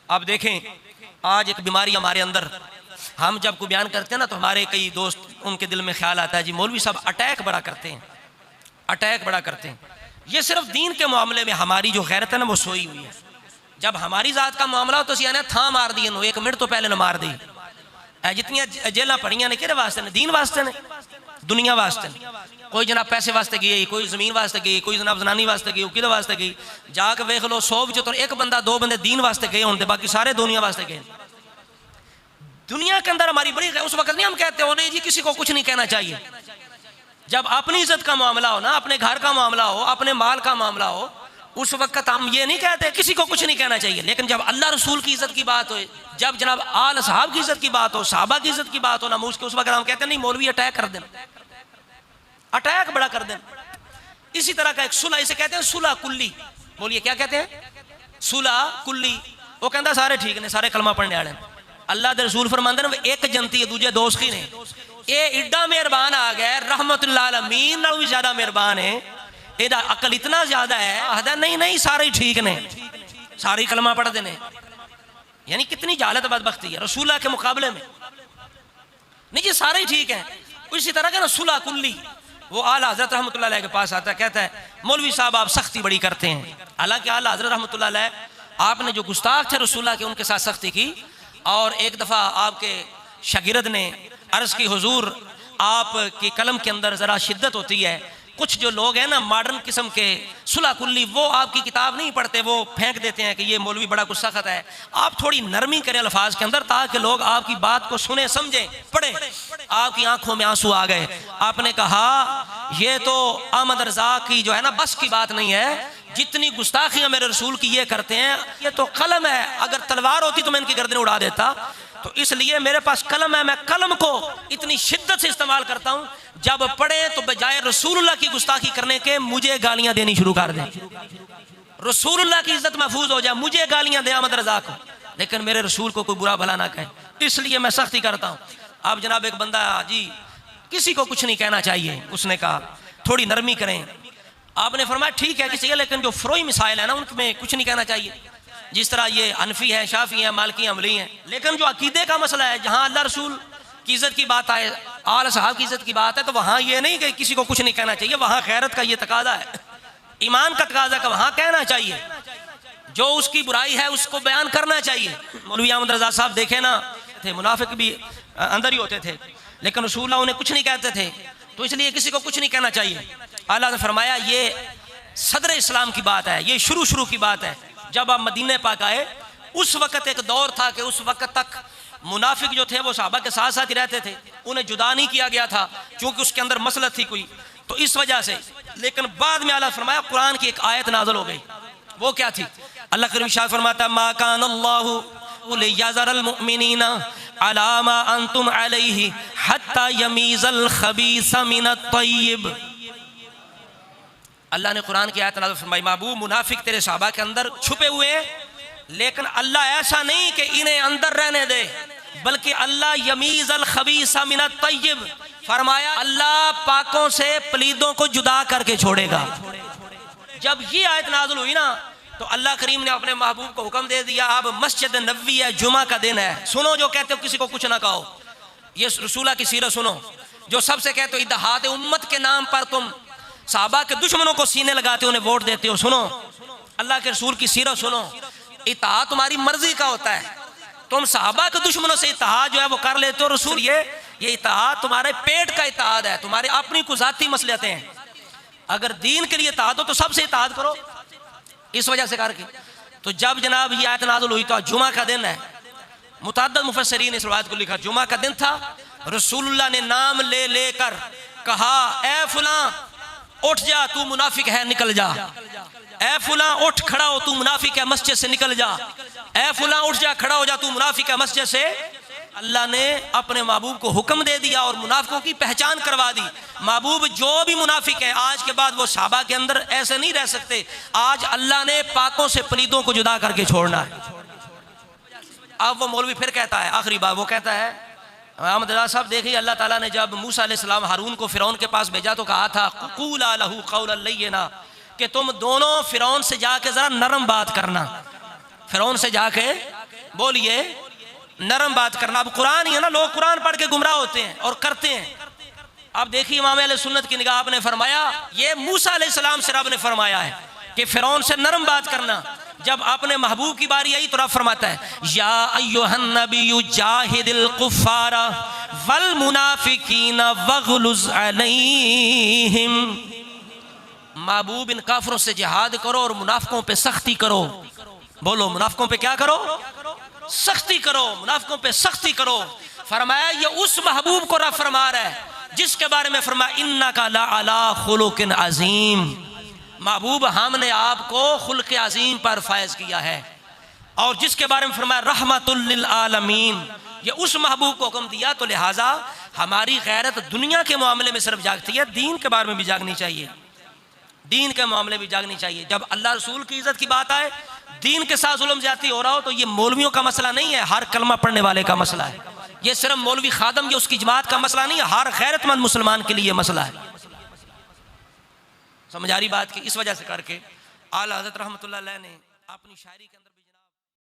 अब देखें, आज एक बीमारी हमारे अंदर, हम जब को बयान करते हैं ना तो हमारे कई दोस्त उनके दिल में ख्याल आता है जी मौलवी साहब अटैक बड़ा करते हैं, अटैक बड़ा करते हैं। ये सिर्फ दीन के मामले में हमारी जो गैरत है ना वो सोई हुई है। जब हमारी ज़ात का मामला हो तो सियाने था मार दिए नो, 1 मिनट तो पहले न मार दी। जितनी जेल पढ़िया ने कि वास्ते ने, दीन वास्ते ने, दुनिया वास्ते ने। कोई जनाब पैसे वास्ते गई, कोई जमीन वास्ते गई, कोई जनाब जनानी वास्ते गई, कि वास्ते गई। जाके वेख लो 100 विचों तो 1 बंदा 2 बंदे दीन वास्ते गए होंगे, बाकी सारे दुनिया वास्ते गए। दुनिया के अंदर हमारी बड़ी, उस वक्त नहीं हम कहते हो नहीं जी किसी को कुछ नहीं कहना चाहिए। जब अपनी इज्जत का मामला हो ना, अपने घर का मामला हो, अपने माल का मामला हो, उस वक्त हम ये नहीं कहते किसी को कुछ नहीं कहना चाहिए। लेकिन जब अल्लाह रसूल की इज्जत की बात हो, जब जनाब आल साहब की इज्जत की बात हो, साहबा की इज्जत की बात हो ना मुझ के, उस वक्त हम कहते हैं नहीं मौलवी अटैक कर देना, अटैक बड़ा कर देना। इसी तरह का एक सुलह, इसे कहते हैं सुलह कुल्ली। बोलिए क्या कहते हैं? सुलह कुल्ली। वो कहता सारे ठीक ने, सारे कलमा पढ़ने वाले। अल्लाह के रसूल फरमाते हैं एक जनती है दूजे दोस्त की ने। ये इड्डा मेहरबान आ गया, रहमतुल्लाह अलमीन नालों भी ज्यादा मेहरबान है, एदा अकल इतना ज्यादा है, आखदा नहीं नहीं सारे ठीक ने, सारे कलमा पढ़ते ने। यानी कितनी जालत बदबख्ती है रसूलुल्लाह के मुकाबले में। नहीं जी सारे ही ठीक हैं। इसी तरह का ना सुलह कुल्ली, वो आला हजरत रहमतुल्लाह अलैह के पास आता है, कहता है मौलवी साहब आप सख्ती बड़ी करते हैं। हालांकि आला हजरत रहमतुल्लाह अलैह आपने जो गुस्ताख थे रसूलुल्लाह के उनके साथ सख्ती की। और एक दफ़ा आपके शागिर्द ने अर्ज़ की हुजूर आपकी कलम के अंदर ज़रा शिद्दत होती है, कुछ जो लोग हैं ना मॉडर्न किस्म के सुलह कुल्ली, वो आपकी किताब नहीं पढ़ते, वो फेंक देते हैं कि ये मौलवी बड़ा गुस्सा खाता है। आप थोड़ी नरमी करें अल्फाज के अंदर ताकि लोग आपकी बात को सुने समझें पढ़ें। आपकी आंखों में आंसू आ गए। आपने कहा ये तो अहमद रज़ा की जो है ना बस की बात नहीं है, जितनी गुस्ताखियां मेरे रसूल की ये करते हैं, ये तो कलम है, अगर तलवार होती तो मैं इनकी गर्दनें उड़ा देता। तो इसलिए मेरे पास कलम है, मैं कलम को इतनी शिद्दत से इस्तेमाल करता हूं, जब पढ़े तो बजाय रसूलुल्लाह की गुस्ताखी करने के मुझे गालियां देनी शुरू कर दें। रसूलुल्लाह की इज्जत महफूज हो जाए, मुझे गालियां दे अहमद रज़ा को, लेकिन मेरे रसूल को कोई बुरा भला ना कहे, इसलिए मैं सख्ती करता हूं। अब जनाब एक बंदा जी किसी को कुछ नहीं कहना चाहिए, उसने कहा थोड़ी नरमी करें। आपने फरमाया ठीक है किसी, लेकिन जो फ्रोई मिसाइल है ना उनमें कुछ नहीं कहना चाहिए। जिस तरह ये हनफी है, शाफी है, मालिकी, अमली हैं। लेकिन जो अकीदे का मसला है, जहाँ अल्लाह रसूल की इज्जत की बात आए, आल साहब की इज्जत की बात है, तो वहाँ ये नहीं कि किसी को कुछ नहीं कहना चाहिए। वहाँ खैरत का ये तकाजा है, ईमान का तकाजा का वहाँ कहना चाहिए, जो उसकी बुराई है उसको बयान करना चाहिए। मौलवी अहमद रज़ा साहब देखे ना थे, मुनाफिक भी अंदर ही होते थे, लेकिन रसूलुल्लाह उन्हें कुछ नहीं कहते थे, तो इसलिए किसी को कुछ नहीं कहना चाहिए। अल्लाह ने फरमाया ये सदर इस्लाम की बात है, ये शुरू की बात है। जब आप मदीने पाक आए उस वक़्त एक दौर था कि उस वक़्त तक मुनाफिक जो थे वो सहाबा के साथ साथ ही रहते थे, उन्हें जुदा नहीं किया गया था क्योंकि उसके अंदर मसलत थी कोई, तो इस वजह से। लेकिन बाद में अल्लाह फरमाया कुरान की एक आयत नाज़िल हो गई। वो क्या थी? अल्लाह करीम शाह फरमाता मा कान अल्लाहु लियज़रल मुमिनीना अला मा अंतुम अलैहि हत्ता यमीज़ल खबीसा मिनत तय्यिब। अल्लाह ने कुरान की आयत नाज़िल फरमाई, महबूब मुनाफिक तेरे सहाबा के अंदर छुपे हुए हैं, लेकिन अल्लाह ऐसा नहीं कि इन्हें अंदर रहने दे, बल्कि अल्लाह यमीज़ल खबीसा मिनत तय्यिब, फरमाया अल्लाह पाकों से पलीदों को जुदा करके छोड़ेगा। जब ये आयत नाज़िल हुई ना तो अल्लाह करीम ने अपने महबूब को हुक्म दे दिया, अब मस्जिद नबवी है, जुमा का दिन है, सुनो जो कहते हो किसी को कुछ ना कहो। ये रसूला की सीरत सुनो, जो सबसे कहते हो इत्तेहाद उम्मत के नाम पर तुम साहबा के दुश्मनों को सीने लगाते हो, उन्हें वोट देते हो। सुनो अल्लाह के रसूल की सीरत सुनो, इत्तेहाद तुम्हारी मर्जी का होता है, तुम साहबा के दुश्मनों से इत्तेहाद जो है वो कर लेते हो। रसूल ये इत्तेहाद तुम्हारे पेट का इत्तेहाद है, तुम्हारे अपनी कुछ ज़ाती मसलियतें हैं। अगर दीन के लिए इत्तेहाद हो तो सबसे इत्तेहाद करो, इस वजह से करके। तो जब जनाब ये आयत नाज़िल हुई तो जुमा का दिन है, मुतअद्दिद मुफस्सिरीन ने इस रिवायत को लिखा, जुमा का दिन था, रसूलुल्लाह ने नाम ले लेकर कहा ए फलां उठ जा तू मुनाफिक है निकल जा, ए फलां उठ खड़ा हो तू मुनाफिक है मस्जिद से निकल जा, ए फलां उठ जा खड़ा हो जा तू मुनाफिक है मस्जिद से। अल्लाह ने अपने महबूब को हुक्म दे दिया और मुनाफिकों की पहचान करवा दी। महबूब जो भी मुनाफिक है आज के बाद वो सहाबा के अंदर ऐसे नहीं रह सकते, आज अल्लाह ने पाकों से पलीदों को जुदा करके छोड़ना है। अब वो मौलवी फिर कहता है आखिरी बात, वो कहता है अहमद रज़ा साहब देखिए अल्लाह ताला ने जब मूसा अलैहिस्सलाम हारून को फिरौन के पास भेजा तो कहा था क़ूला लहू क़ौलन लय्यिना, कि तुम दोनों फिरौन से जाके जरा नरम बात करना, फिरौन से जाके बोलिए, नरम बात करना। अब कुरान ही है ना, लोग कुरान पढ़ के गुमराह होते हैं और करते हैं। अब देखिए इमाम अहले सुन्नत की निगाह आपने फरमाया, ये मूसा अलैहिस्सलाम से रब ने फरमाया है कि फिरौन से नरम बात करना। जब अपने महबूब की बारी आई तो रब फरमाता है, या अय्युहन नबिय्यु जाहिदिल कुफ्फारा वल मुनाफिकीना वगलुज अलैहिम। महबूब इन काफिरों से जिहाद करो और मुनाफिकों पे सख्ती करो। बोलो, मुनाफिकों पे क्या करो? सख्ती करो, मुनाफिकों पे सख्ती करो। फरमाया ये उस महबूब को रब फरमा रहा है जिसके बारे में फरमाया इन्नका लअला खुलुकिन अजीम। महबूब हमने आपको खुल्क अजीम पर फायज किया है। और जिसके बारे में फरमाया रहमतुल लिल आलमीन, ये उस महबूब को हुक्म दिया। तो लिहाजा हमारी गैरत दुनिया के मामले में सिर्फ जागती है, दीन के बारे में भी जागनी चाहिए। दीन के मामले भी जागनी चाहिए। जब अल्लाह रसूल की इज्जत की बात आए, दीन के साथ जुल्म ज्यादती हो रहा हो, तो ये मौलवियों का मसला नहीं है, हर कलमा पढ़ने वाले का मसला है। ये सिर्फ मौलवी खादम या उसकी जमात का मसला नहीं है, हर गैरतमंद मुसलमान के लिए मसला है। समझ आ रही बात की? इस वजह से करके आला हज़रत रहमतुल्लाह अलैह ने अपनी शायरी के अंदर